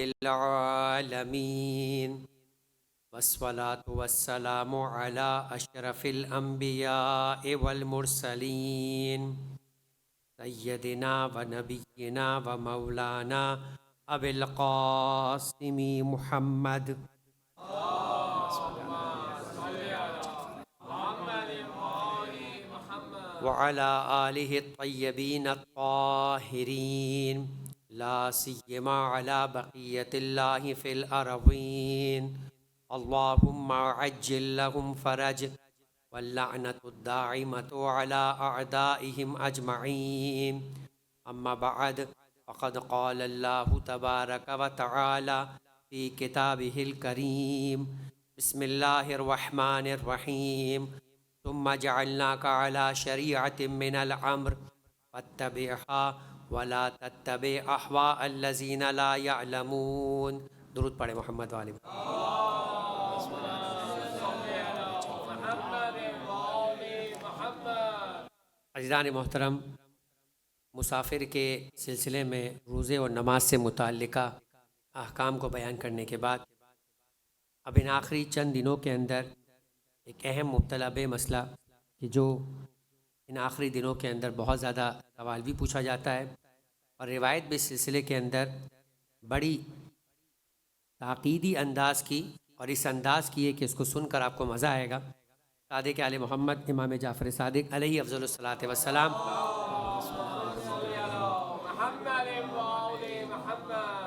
العالمين والصلاة والسلام على أشرف الأنبياء والمرسلين سيدنا ونبينا ومولانا أبي القاسم محمد وعلى آله الطيبين الطاهرين لا سيما على بقية الله في الأرضين اللهم عجل لهم فرج واللعنة الداعمة على أعدائهم أجمعين أما بعد فقد قال الله تبارك وتعالى في كتابه الكريم بسم الله الرحمن الرحيم ثم جعلناك على شريعة من الأمر فاتبعها ولا تتبع أهواء الذين لا يعلمون. درود پڑھے محمد والے. عزیزان محترم، مسافر کے سلسلے میں روزے اور نماز سے متعلقہ احکام کو بیان کرنے کے بعد اب ان آخری چند دنوں کے اندر ایک اہم مبتلا بے مسئلہ کہ جو ان آخری دنوں کے اندر بہت زیادہ سوال بھی پوچھا جاتا ہے اور روایت بھی سلسلے کے اندر بڑی تاکیدی انداز کی اور اس انداز کی ہے کہ اس کو سن کر آپ کو مزہ آئے گا. صادق آل محمد امام جعفر صادق علیہ افضل الصلاۃ والسلام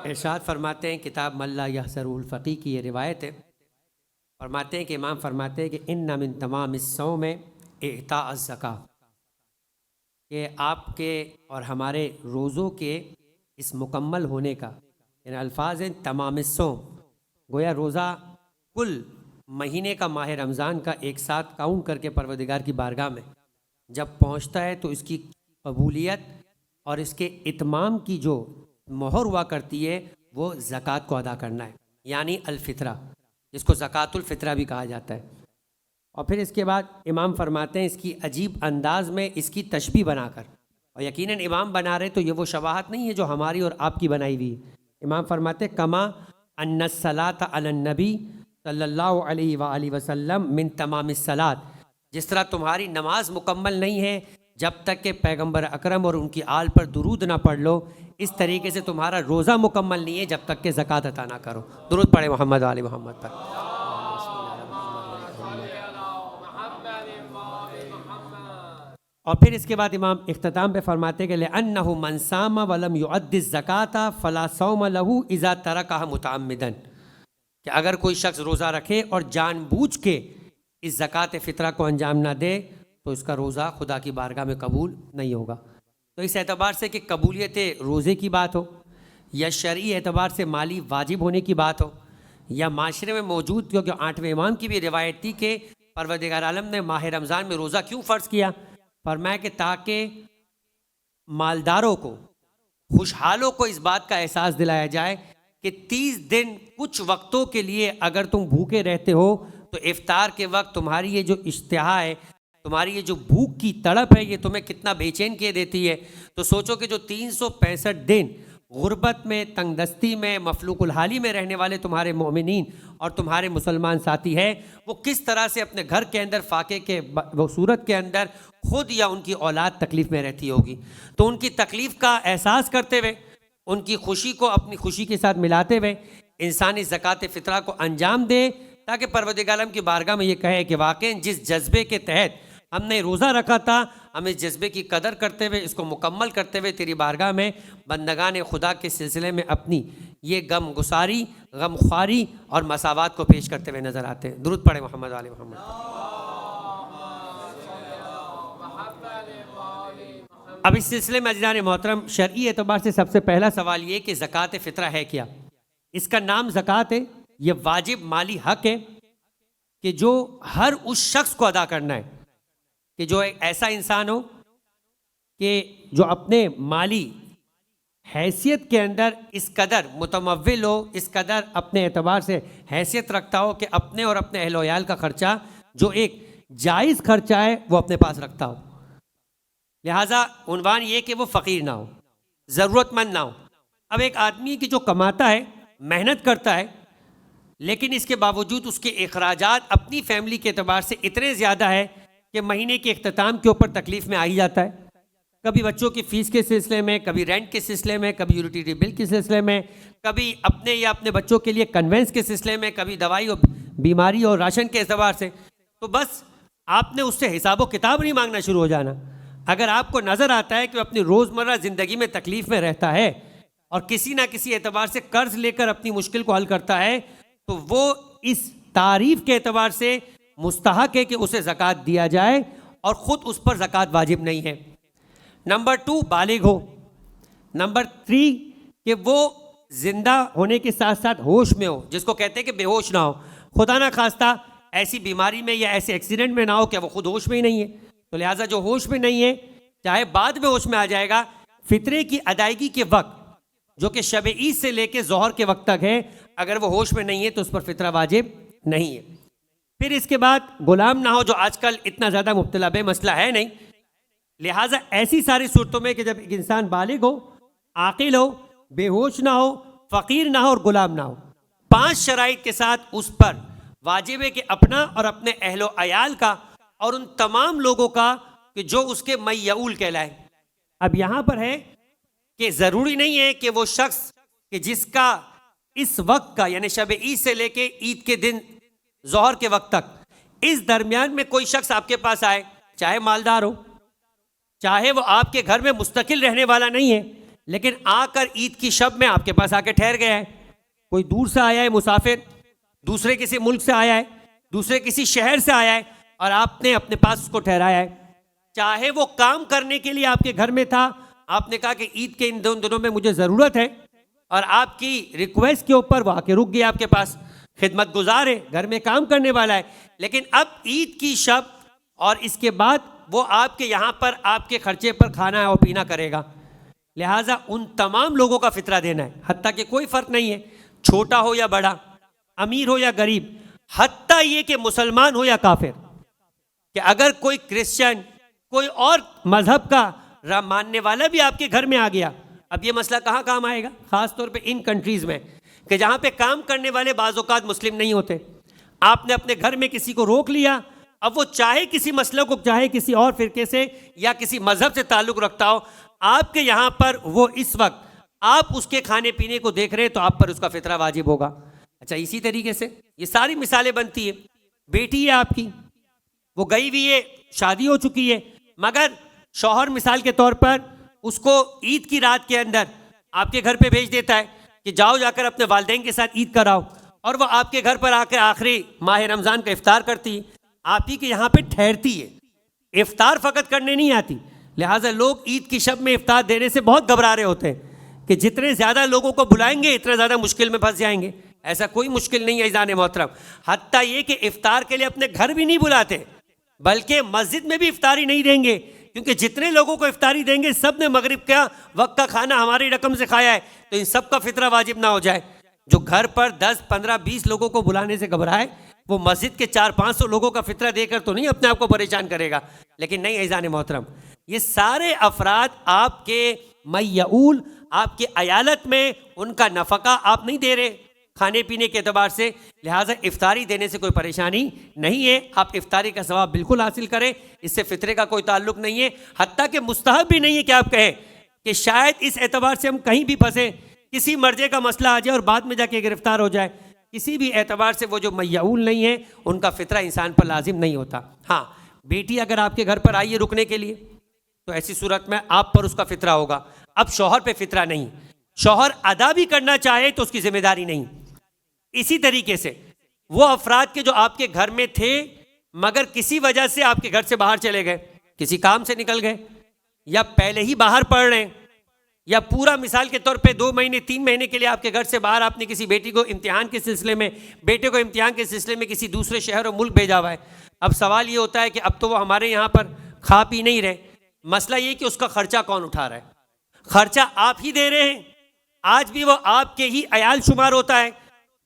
ارشاد فرماتے ہیں، کتاب من لا یحسر الفقی کی یہ روایت ہے. فرماتے ہیں کہ امام فرماتے ہیں کہ ان من تمام الصوم اعطاء الزکوٰۃ، کہ آپ کے اور ہمارے روزوں کے اس مکمل ہونے کا، یعنی الفاظ ہیں تمام الصوم، گویا روزہ کل مہینے کا ماہ رمضان کا ایک ساتھ کاؤنٹ کر کے پروردگار کی بارگاہ میں جب پہنچتا ہے تو اس کی قبولیت اور اس کے اتمام کی جو مہر ہوا کرتی ہے وہ زکوٰۃ کو ادا کرنا ہے، یعنی الفطرہ، جس کو زکوٰۃ الفطرہ بھی کہا جاتا ہے. اور پھر اس کے بعد امام فرماتے ہیں اس کی عجیب انداز میں اس کی تشبیہ بنا کر، اور یقیناً امام بنا رہے تو یہ وہ شباہت نہیں ہے جو ہماری اور آپ کی بنائی ہوئی. امام فرماتے ہیں کما ان الصلاۃ علی النبی صلی اللہ علیہ وآلہ وسلم من تمام الصلاۃ، جس طرح تمہاری نماز مکمل نہیں ہے جب تک کہ پیغمبر اکرم اور ان کی آل پر درود نہ پڑھ لو، اس طریقے سے تمہارا روزہ مکمل نہیں ہے جب تک کہ زکوٰۃ عطا نہ کرو. درود پڑھے محمد و آل محمد پر. اور پھر اس کے بعد امام اختتام پہ فرماتے کہ لأنہ من صام ولم یؤد الزکاۃ فلا صوم له اذا ترکها متعمدا، کہ اگر کوئی شخص روزہ رکھے اور جان بوجھ کے اس زکوٰۃ فطرہ کو انجام نہ دے تو اس کا روزہ خدا کی بارگاہ میں قبول نہیں ہوگا. تو اس اعتبار سے کہ قبولیت روزے کی بات ہو یا شرعی اعتبار سے مالی واجب ہونے کی بات ہو یا معاشرے میں موجود، کیونکہ 8ویں امام کی بھی روایت تھی کہ پروردگار عالم نے ماہ رمضان میں روزہ کیوں فرض کیا؟ فرمایا کہ تاکہ مالداروں کو، خوشحالوں کو اس بات کا احساس دلایا جائے کہ 30 دن کچھ وقتوں کے لیے اگر تم بھوکے رہتے ہو تو افطار کے وقت تمہاری یہ جو اشتہا ہے، تمہاری یہ جو بھوک کی تڑپ ہے، یہ تمہیں کتنا بے چین کیے دیتی ہے. تو سوچو کہ جو 365 دن غربت میں، تنگ دستی میں، مفلوق الحالی میں رہنے والے تمہارے مومنین اور تمہارے مسلمان ساتھی ہیں، وہ کس طرح سے اپنے گھر کے اندر فاقے کے وہ صورت کے اندر خود یا ان کی اولاد تکلیف میں رہتی ہوگی. تو ان کی تکلیف کا احساس کرتے ہوئے، ان کی خوشی کو اپنی خوشی کے ساتھ ملاتے ہوئے انسانی زکوٰۃ فطرہ کو انجام دے، تاکہ پروردگار عالم کی بارگاہ میں یہ کہے کہ واقعی جس جذبے کے تحت ہم نے روزہ رکھا تھا، ہم اس جذبے کی قدر کرتے ہوئے، اس کو مکمل کرتے ہوئے تیری بارگاہ میں بندگان خدا کے سلسلے میں اپنی یہ غم گساری، غم خواری اور مساوات کو پیش کرتے ہوئے نظر آتے ہیں. درود پڑھے محمد و آل محمد. اب اس سلسلے میں عزیزان محترم، شرعی اعتبار سے سب سے پہلا سوال یہ کہ زکوٰۃ فطرہ ہے کیا؟ اس کا نام زکوٰۃ ہے، یہ واجب مالی حق ہے کہ جو ہر اس شخص کو ادا کرنا ہے، کہ جو ایک ایسا انسان ہو کہ جو اپنے مالی حیثیت کے اندر اس قدر متمول ہو، اس قدر اپنے اعتبار سے حیثیت رکھتا ہو کہ اپنے اور اپنے اہل و عیال کا خرچہ جو ایک جائز خرچہ ہے وہ اپنے پاس رکھتا ہو. لہٰذا عنوان یہ کہ وہ فقیر نہ ہو، ضرورت مند نہ ہو. اب ایک آدمی کی جو کماتا ہے، محنت کرتا ہے لیکن اس کے باوجود اس کے اخراجات اپنی فیملی کے اعتبار سے اتنے زیادہ ہے کہ مہینے کے اختتام کے اوپر تکلیف میں آ ہی جاتا ہے. کبھی بچوں کی فیس کے سلسلے میں، کبھی رینٹ کے سلسلے میں، کبھی یوٹیلیٹی بل کے سلسلے میں، کبھی اپنے یا اپنے بچوں کے لیے کنوینس کے سلسلے میں، کبھی دوائی اور بیماری اور راشن کے اعتبار سے. تو بس آپ نے اس سے حساب و کتاب نہیں مانگنا شروع ہو جانا. اگر آپ کو نظر آتا ہے کہ وہ اپنی روزمرہ زندگی میں تکلیف میں رہتا ہے اور کسی نہ کسی اعتبار سے قرض لے کر اپنی مشکل کو حل کرتا ہے، تو وہ اس تعریف کے اعتبار سے مستحق ہے کہ اسے زکوٰۃ دیا جائے اور خود اس پر زکوٰۃ واجب نہیں ہے. نمبر 2 بالغ ہو. نمبر 3 کہ وہ زندہ ہونے کے ساتھ ساتھ ہوش میں ہو، جس کو کہتے ہیں کہ بے ہوش نہ ہو. خدا نہ خواستہ ایسی بیماری میں یا ایسے ایکسیڈنٹ میں نہ ہو کہ وہ خود ہوش میں ہی نہیں ہے. تو لہٰذا جو ہوش میں نہیں ہے چاہے بعد میں ہوش میں آ جائے گا، فطرے کی ادائیگی کے وقت جو کہ شب عید سے لے کے ظہر کے وقت تک ہے، اگر وہ ہوش میں نہیں ہے تو اس پر فطرہ واجب نہیں ہے. پھر اس کے بعد غلام نہ ہو، جو آج کل اتنا زیادہ مبتلا بے مسئلہ ہے نہیں. لہٰذا ایسی ساری صورتوں میں کہ جب ایک انسان بالغ ہو، عاقل ہو، بے ہوش نہ ہو، فقیر نہ ہو اور غلام نہ ہو، 5 شرائط کے ساتھ اس پر واجب ہے کہ اپنا اور اپنے اہل و عیال کا اور ان تمام لوگوں کا کہ جو اس کے میعول کہلائے. اب یہاں پر ہے کہ ضروری نہیں ہے کہ وہ شخص کہ جس کا اس وقت کا یعنی شب عید سے لے کے عید کے دن ظہر کے وقت تک اس درمیان میں کوئی شخص آپ کے پاس آئے، چاہے مالدار ہو، چاہے وہ آپ کے گھر میں مستقل رہنے والا نہیں ہے، لیکن آ کر عید کی شب میں آپ کے پاس آ کے ٹھہر گیا ہے. کوئی دور سے آیا ہے مسافر، دوسرے کسی ملک سے آیا ہے، دوسرے کسی شہر سے آیا ہے اور آپ نے اپنے پاس اس کو ٹھہرایا ہے. چاہے وہ کام کرنے کے لیے آپ کے گھر میں تھا، آپ نے کہا کہ عید کے ان دنوں میں مجھے ضرورت ہے اور آپ کی ریکویسٹ کے اوپر وہ آ کے رک گیا آپ کے پاس. خدمت گزار ہے، گھر میں کام کرنے والا ہے، لیکن اب عید کی شب اور اس کے بعد وہ آپ کے یہاں پر آپ کے خرچے پر کھانا اور پینا کرے گا. لہٰذا ان تمام لوگوں کا فطرہ دینا ہے، حتیٰ کہ کوئی فرق نہیں ہے چھوٹا ہو یا بڑا، امیر ہو یا غریب، حتیٰ یہ کہ مسلمان ہو یا کافر. کہ اگر کوئی کرسچن، کوئی اور مذہب کا ماننے والا بھی آپ کے گھر میں آ گیا، اب یہ مسئلہ کہاں کام آئے گا؟ خاص طور پہ ان کنٹریز میں کہ جہاں پہ کام کرنے والے بعض اوقات مسلم نہیں ہوتے. آپ نے اپنے گھر میں کسی کو روک لیا، اب وہ چاہے کسی مسئلہ کو، چاہے کسی اور فرقے سے یا کسی مذہب سے تعلق رکھتا ہو، آپ کے یہاں پر وہ اس وقت آپ اس کے کھانے پینے کو دیکھ رہے تو آپ پر اس کا فطرہ واجب ہوگا. اچھا، اسی طریقے سے یہ ساری مثالیں بنتی ہیں. بیٹی ہے آپ کی، وہ گئی ہوئی ہے، شادی ہو چکی ہے، مگر شوہر مثال کے طور پر اس کو عید کی رات کے اندر آپ کے گھر پہ بھیج دیتا ہے کہ جاؤ جا کر اپنے والدین کے ساتھ عید کراؤ، اور وہ آپ کے گھر پر آ کے آخری ماہ رمضان کا افطار کرتی ہے، آپ ہی کے یہاں پہ ٹھہرتی ہے، افطار فقط کرنے نہیں آتی. لہٰذا لوگ عید کی شب میں افطار دینے سے بہت گھبرا رہے ہوتے ہیں کہ جتنے زیادہ لوگوں کو بلائیں گے اتنا زیادہ مشکل میں پھنس جائیں گے. ایسا کوئی مشکل نہیں ہے عزیزان محترم. حتیٰ یہ کہ افطار کے لیے اپنے گھر بھی نہیں بلاتے، بلکہ مسجد میں بھی افطاری نہیں دیں گے، کیونکہ جتنے لوگوں کو افطاری دیں گے سب نے مغرب کا وقت کا کھانا ہماری رقم سے کھایا ہے، تو ان سب کا فطرہ واجب نہ ہو جائے. جو گھر پر 10 15 20 لوگوں کو بلانے سے گھبرائے، وہ مسجد کے 400-500 لوگوں کا فطرہ دے کر تو نہیں اپنے آپ کو پریشان کرے گا. لیکن نہیں عزیزان محترم، یہ سارے افراد آپ کے میعول، آپ کے عیالت میں ان کا نفقہ آپ نہیں دے رہے کھانے پینے کے اعتبار سے، لہٰذا افطاری دینے سے کوئی پریشانی نہیں ہے. آپ افطاری کا ثواب بالکل حاصل کریں، اس سے فطرے کا کوئی تعلق نہیں ہے. حتیٰ کہ مستحب بھی نہیں ہے کہ آپ کہیں کہ شاید اس اعتبار سے ہم کہیں بھی پھنسے، کسی مرضے کا مسئلہ آ جائے اور بعد میں جا کے گرفتار ہو جائے، کسی بھی اعتبار سے وہ جو میعول نہیں ہے ان کا فطرہ انسان پر لازم نہیں ہوتا. ہاں، بیٹی اگر آپ کے گھر پر آئی ہے رکنے کے لیے تو ایسی صورت میں آپ پر اس کا فطرہ ہوگا. اب شوہر پہ فطرہ نہیں، شوہر ادا بھی کرنا چاہے تو اس کی ذمہ داری نہیں. اسی طریقے سے وہ افراد کے جو آپ کے گھر میں تھے مگر کسی وجہ سے آپ کے گھر سے باہر چلے گئے، کسی کام سے نکل گئے، یا پہلے ہی باہر پڑھ رہے ہیں، یا پورا مثال کے طور پہ 2 مہینے 3 مہینے کے لیے آپ کے گھر سے باہر آپ نے کسی بیٹی کو امتحان کے سلسلے میں، بیٹے کو امتحان کے سلسلے میں کسی دوسرے شہر اور ملک بھیجا ہوا ہے. اب سوال یہ ہوتا ہے کہ اب تو وہ ہمارے یہاں پر کھا پی نہیں رہے، مسئلہ یہ کہ اس کا خرچہ کون اٹھا رہا ہے؟ خرچہ آپ ہی دے رہے ہیں، آج بھی وہ آپ کے ہی عیال شمار ہوتا ہے،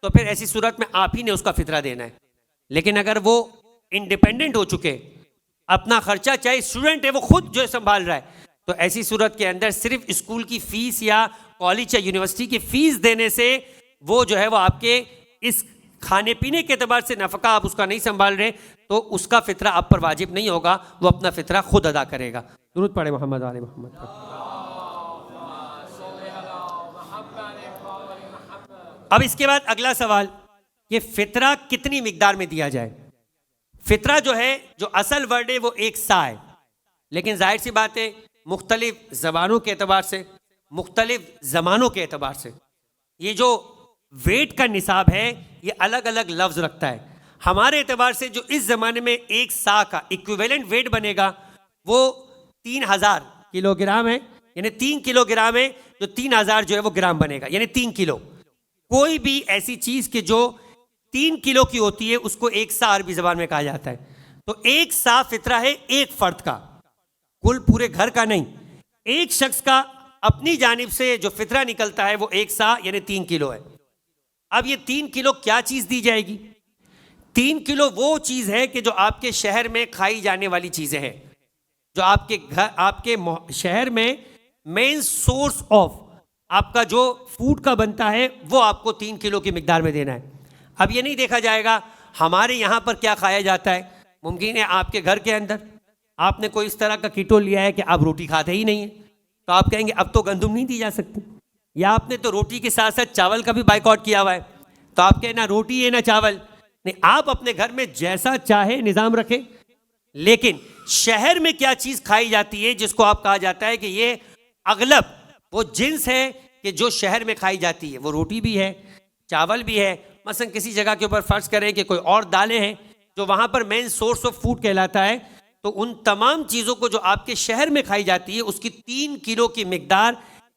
تو پھر ایسی صورت میں آپ ہی نے اس کا فطرہ دینا ہے. لیکن اگر وہ انڈیپینڈنٹ ہو چکے، اپنا خرچہ، چاہے اسٹوڈنٹ ہے وہ خود جو سنبھال رہا ہے، تو ایسی صورت کے اندر صرف اسکول کی فیس یا کالج یا یونیورسٹی کی فیس دینے سے وہ جو ہے وہ آپ کے اس کھانے پینے کے اعتبار سے نفقہ آپ اس کا نہیں سنبھال رہے تو اس کا فطرہ آپ پر واجب نہیں ہوگا، وہ اپنا فطرہ خود ادا کرے گا۔ درود پڑھے محمد علی محمد پر۔ اب اس کے بعد اگلا سوال کہ فطرہ کتنی مقدار میں دیا جائے؟ فطرہ جو ہے، جو اصل ورڈ ہے وہ ایک سا ہے، لیکن ظاہر سی بات ہے مختلف زبانوں کے اعتبار سے، مختلف زمانوں کے اعتبار سے یہ جو ویٹ کا نصاب ہے یہ الگ الگ لفظ رکھتا ہے۔ ہمارے اعتبار سے جو اس زمانے میں ایک سا کا ایکویولنٹ ویٹ بنے گا وہ 3000 کلو گرام ہے، یعنی 3 کلو گرام ہے، جو 3000 جو ہے وہ گرام بنے گا، یعنی 3 کلو۔ کوئی بھی ایسی چیز کہ جو 3 کلو کی ہوتی ہے اس کو ایک سا عربی زبان میں کہا جاتا ہے۔ تو ایک سا فطرہ ہے ایک فرد کا، کل پورے گھر کا نہیں، ایک شخص کا اپنی جانب سے جو فطرہ نکلتا ہے وہ ایک سا یعنی 3 کلو ہے۔ اب یہ 3 کلو کیا چیز دی جائے گی؟ 3 کلو وہ چیز ہے کہ جو آپ کے شہر میں کھائی جانے والی چیزیں ہیں، جو آپ کے گھر، آپ کے شہر میں مین سورس آف آپ کا جو فوڈ کا بنتا ہے وہ آپ کو 3 کلو کی مقدار میں دینا ہے۔ اب یہ نہیں دیکھا جائے گا ہمارے یہاں پر کیا کھایا جاتا ہے، ممکن ہے آپ کے گھر کے اندر آپ نے کوئی اس طرح کا کیٹو لیا ہے کہ آپ روٹی کھاتے ہی نہیں ہیں، تو آپ کہیں گے اب تو گندم نہیں دی جا سکتی، یا آپ نے تو روٹی کے ساتھ ساتھ چاول کا بھی بائیکاٹ کیا ہوا ہے، تو آپ کہیں نہ روٹی ہے نہ چاول۔ نہیں، آپ اپنے گھر میں جیسا چاہے نظام رکھیں، لیکن شہر میں کیا چیز کھائی جاتی ہے جس کو آپ کہا جاتا ہے کہ یہ اغلب وہ جنس ہے کہ جو شہر میں کھائی جاتی ہے، وہ روٹی بھی ہے، چاول بھی ہے۔ مثلا کسی جگہ کے اوپر فرض کریں کہ کوئی اور دالیں ہیں جو وہاں پر مین سورس آف فوڈ کہلاتا ہے، تو ان تمام چیزوں کو جو آپ کے شہر میں کھائی جاتی ہے اس کی 3 کلو کی مقدار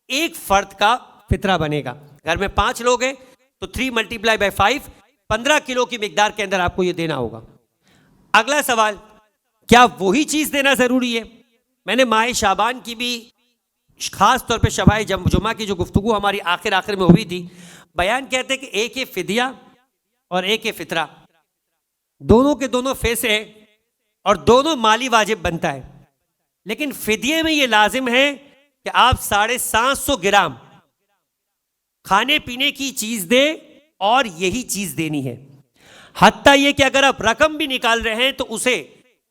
ایک فرد کا فطرہ بنے گا۔ گھر میں 5 لوگ ہیں تو 3 × 5 15 کلو کی مقدار کے اندر آپ کو یہ دینا ہوگا۔ اگلا سوال، کیا وہی چیز دینا ضروری ہے؟ میں نے ماہ شعبان کی بھی خاص طور پہ شبائے جمعہ کی جو گفتگو ہماری آخر میں ہوئی تھی، بیان کہتے ہیں کہ ایک ہے فدیہ اور ایک ہے فطرہ، دونوں کے دونوں فیصے ہیں اور دونوں مالی واجب بنتا ہے، لیکن فدیے میں یہ لازم ہے کہ آپ 750 گرام کھانے پینے کی چیز دے اور یہی چیز دینی ہے۔ حتیٰ یہ کہ اگر آپ رقم بھی نکال رہے ہیں تو اسے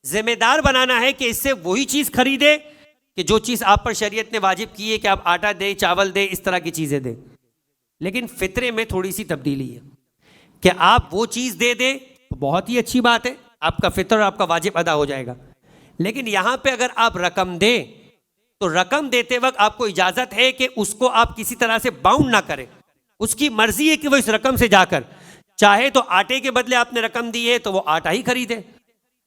ذمہ دار بنانا ہے کہ اس سے وہی چیز خریدے کہ جو چیز آپ پر شریعت نے واجب کی ہے کہ آپ آٹا دے، چاول دے، اس طرح کی چیزیں دے۔ لیکن فطرے میں تھوڑی سی تبدیلی ہے کہ آپ وہ چیز دے دیں تو بہت ہی اچھی بات ہے، آپ کا فطر اور آپ کا واجب ادا ہو جائے گا، لیکن یہاں پہ اگر آپ رقم دیں تو رقم دیتے وقت آپ کو اجازت ہے کہ اس کو آپ کسی طرح سے باؤنڈ نہ کریں، اس کی مرضی ہے کہ وہ اس رقم سے جا کر چاہے تو آٹے کے بدلے آپ نے رقم دی ہے تو وہ آٹا ہی خریدے،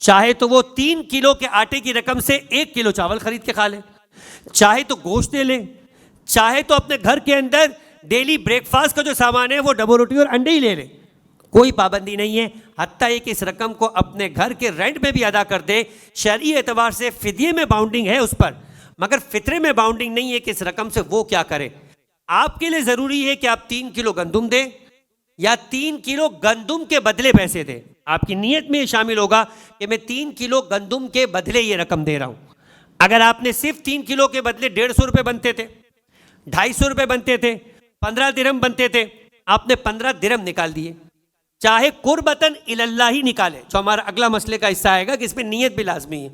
چاہے تو وہ 3 کلو کے آٹے کی رقم سے 1 کلو چاول خرید کے کھا لے، چاہے تو گوشت لے لیں، چاہے تو اپنے گھر کے اندر ڈیلی بریک فاسٹ کا جو سامان ہے وہ ڈبل روٹی اور انڈے ہی لے لیں، کوئی پابندی نہیں ہے۔ حتیٰ کہ اس رقم کو اپنے گھر کے رینٹ میں بھی ادا کر دے، شرعی اعتبار سے فدیے میں باؤنڈنگ ہے اس پر، مگر فطرے میں باؤنڈنگ نہیں ہے کہ اس رقم سے وہ کیا کرے۔ آپ کے لیے ضروری ہے کہ آپ 3 کلو گندم دیں یا 3 کلو گندم کے بدلے پیسے دیں، آپ کی نیت میں یہ شامل ہوگا کہ میں 3 کلو گندم کے بدلے یہ رقم دے رہا ہوں۔ اگر آپ نے صرف 3 کلو کے بدلے 150 روپے بنتے تھے، 250 روپے بنتے تھے، 15 درہم بنتے تھے، آپ نے 15 درہم نکال دیے، چاہے قربتاً اللہ ہی نکالے، جو ہمارا اگلا مسئلے کا حصہ آئے گا کہ اس میں نیت بھی لازمی ہے،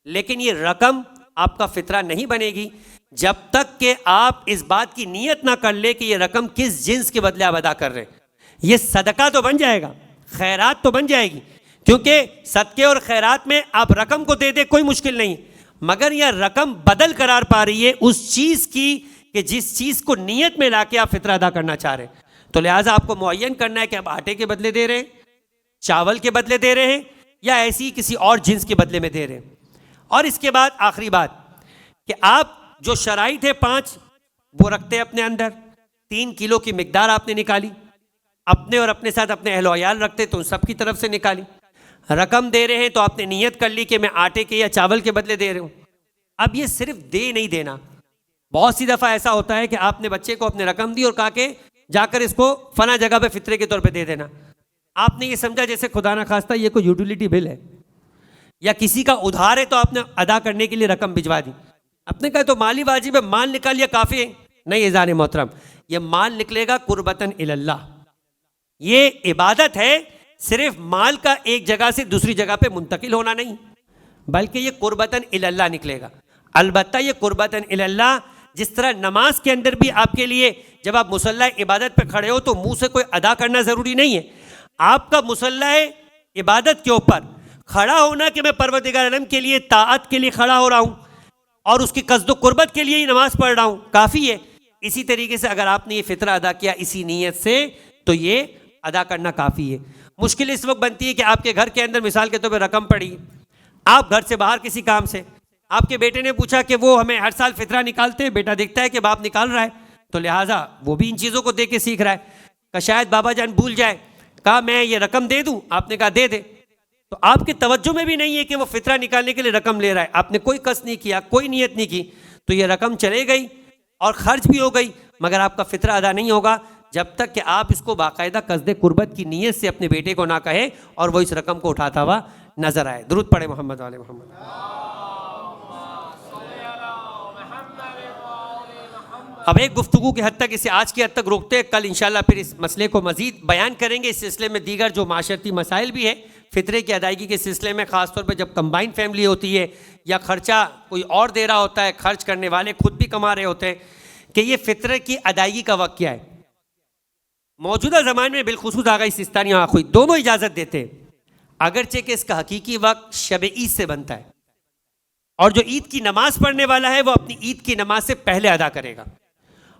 لیکن یہ رقم آپ کا فطرہ نہیں بنے گی جب تک کہ آپ اس بات کی نیت نہ کر لے کہ یہ رقم کس جنس کے بدلے آپ ادا کر رہے ہیں۔ یہ صدقہ تو بن جائے گا، خیرات تو بن جائے گی، کیونکہ صدقے اور خیرات میں آپ رقم کو دے دے کوئی مشکل نہیں، مگر یہ رقم بدل قرار پا رہی ہے اس چیز کی کہ جس چیز کو نیت میں لا کے آپ فطرہ ادا کرنا چاہ رہے ہیں، تو لہٰذا آپ کو معین کرنا ہے کہ آپ آٹے کے بدلے دے رہے ہیں، چاول کے بدلے دے رہے ہیں، یا ایسی کسی اور جنس کے بدلے میں دے رہے ہیں۔ اور اس کے بعد آخری بات کہ آپ جو شرائط ہے 5 وہ رکھتے ہیں اپنے اندر، 3 کلو کی مقدار آپ نے نکالی، اپنے اور اپنے ساتھ اپنے اہل و عیال رکھتے تو ان سب کی طرف سے نکالی، رقم دے رہے ہیں تو آپ نے نیت کر لی کہ میں آٹے کے یا چاول کے بدلے دے رہا ہوں۔ اب یہ صرف دے نہیں دینا، بہت سی دفعہ ایسا ہوتا ہے کہ آپ نے بچے کو اپنے رقم دی اور کہا کہ جا کر اس کو فلاں جگہ پہ فطرے کے طور پہ دے دینا، آپ نے یہ سمجھا جیسے خدا نہ خواستہ یہ کوئی یوٹیلیٹی بل ہے یا کسی کا ادھار ہے تو آپ نے ادا کرنے کے لیے رقم بھجوا دی، آپ نے کہا تو مالی واجب ہے، مال نکال لیا کافی ہے، نہیں عزیزان محترم، یہ مال نکلے گا قربتاً اللہ، یہ عبادت ہے، صرف مال کا ایک جگہ سے دوسری جگہ پہ منتقل ہونا نہیں، بلکہ یہ قربتاً اللہ نکلے گا۔ البتہ یہ قربتاً اللہ، جس طرح نماز کے اندر بھی آپ کے لیے جب آپ مصلی عبادت پہ کھڑے ہو تو منہ سے کوئی ادا کرنا ضروری نہیں ہے، آپ کا مصلی عبادت کے اوپر کھڑا ہونا کہ میں پروردگار عالم کے لیے طاعت کے لیے کھڑا ہو رہا ہوں اور اس کی قصد و قربت کے لیے ہی نماز پڑھ رہا ہوں، کافی ہے۔ اسی طریقے سے اگر آپ نے یہ فطرہ ادا کیا اسی نیت سے تو یہ ادا کرنا کافی ہے۔ مشکل اس وقت بنتی ہے کہ آپ کے گھر کے اندر مثال کے طور پہ رقم پڑی، آپ گھر سے باہر کسی کام سے، آپ کے بیٹے نے پوچھا کہ وہ ہمیں ہر سال فطرہ نکالتے ہیں، بیٹا دیکھتا ہے کہ باپ نکال رہا ہے تو لہٰذا وہ بھی ان چیزوں کو دیکھ کے سیکھ رہا ہے کہ شاید بابا جان بھول جائے، کہا میں یہ رقم دے دوں، آپ نے کہا دے دے، تو آپ کے توجہ میں بھی نہیں ہے کہ وہ فطرہ نکالنے کے لیے رقم لے رہا ہے، آپ نے کوئی قصد نہیں کیا، کوئی نیت نہیں کی، تو یہ رقم چلے گئی اور خرچ بھی ہو گئی، مگر آپ کا فطرہ ادا نہیں ہوگا جب تک کہ آپ اس کو باقاعدہ قصد قربت کی نیت سے اپنے بیٹے کو نہ کہیں اور وہ اس رقم کو اٹھاتا ہوا نظر آئے۔ درود پڑھے محمد علیہ محمد۔ اب ایک گفتگو کی حد تک اسے آج کی حد تک روکتے ہیں، کل انشاءاللہ پھر اس مسئلے کو مزید بیان کریں گے۔ اس سلسلے میں دیگر جو معاشرتی مسائل بھی ہیں فطرے کی ادائیگی کے سلسلے میں، خاص طور پہ جب کمبائن فیملی ہوتی ہے یا خرچہ کوئی اور دے رہا ہوتا ہے، خرچ کرنے والے خود بھی کما رہے ہوتے ہیں، کہ یہ فطرے کی ادائیگی کا وقت کیا ہے۔ موجودہ زمانے میں بالخصوص آغا سستانی اور آخوئی دونوں اجازت دیتے ہیں، اگرچہ کہ اس کا حقیقی وقت شب عید سے بنتا ہے، اور جو عید کی نماز پڑھنے والا ہے وہ اپنی عید کی نماز سے پہلے ادا کرے گا،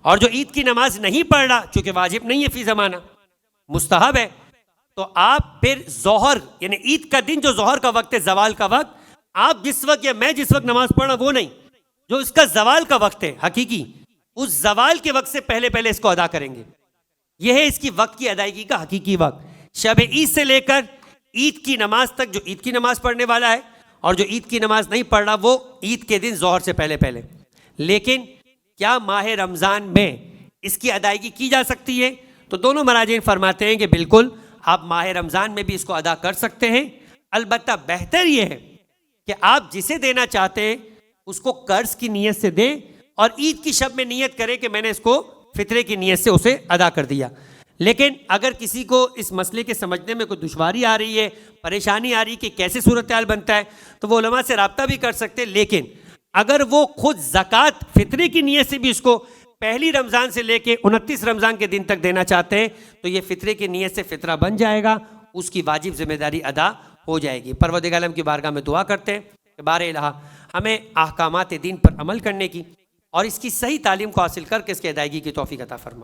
اور جو عید کی نماز نہیں پڑھ رہا، چونکہ واجب نہیں ہے فی زمانہ، مستحب ہے، تو آپ پھر ظہر یعنی عید کا دن جو ظہر کا وقت ہے، زوال کا وقت، آپ جس وقت یا میں جس وقت نماز پڑھ رہا وہ نہیں، جو اس کا زوال کا وقت ہے حقیقی، اس زوال کے وقت سے پہلے پہلے اس کو ادا کریں گے۔ یہ ہے اس کی وقت کی ادائیگی کا حقیقی وقت، شب عید سے لے کر عید کی نماز تک جو عید کی نماز پڑھنے والا ہے، اور جو عید کی نماز نہیں پڑھ رہا وہ عید کے دن ظہر سے پہلے پہلے۔ لیکن کیا ماہ رمضان میں اس کی ادائیگی کی جا سکتی ہے؟ تو دونوں مراجعین فرماتے ہیں کہ بالکل آپ ماہ رمضان میں بھی اس کو ادا کر سکتے ہیں، البتہ بہتر یہ ہے کہ آپ جسے دینا چاہتے ہیں اس کو قرض کی نیت سے دیں اور عید کی شب میں نیت کریں کہ میں نے اس کو فطرے کی نیت سے اسے ادا کر دیا۔ لیکن اگر کسی کو اس مسئلے کے سمجھنے میں کوئی دشواری آ رہی ہے، پریشانی آ رہی ہے کہ کیسے صورتحال بنتا ہے، تو وہ علماء سے رابطہ بھی کر سکتے ہیں۔ لیکن اگر وہ خود زکوٰۃ فطرے کی نیت سے بھی اس کو پہلی رمضان سے لے کے 29 رمضان کے دن تک دینا چاہتے ہیں تو یہ فطرے کی نیت سے فطرہ بن جائے گا، اس کی واجب ذمہ داری ادا ہو جائے گی۔ پروردگار عالم کی بارگاہ میں دعا کرتے ہیں کہ بار الہ ہمیں احکامات دین پر عمل کرنے کی اور اس کی صحیح تعلیم کو حاصل کر کے اس کی ادائیگی کی توفیق عطا فرما۔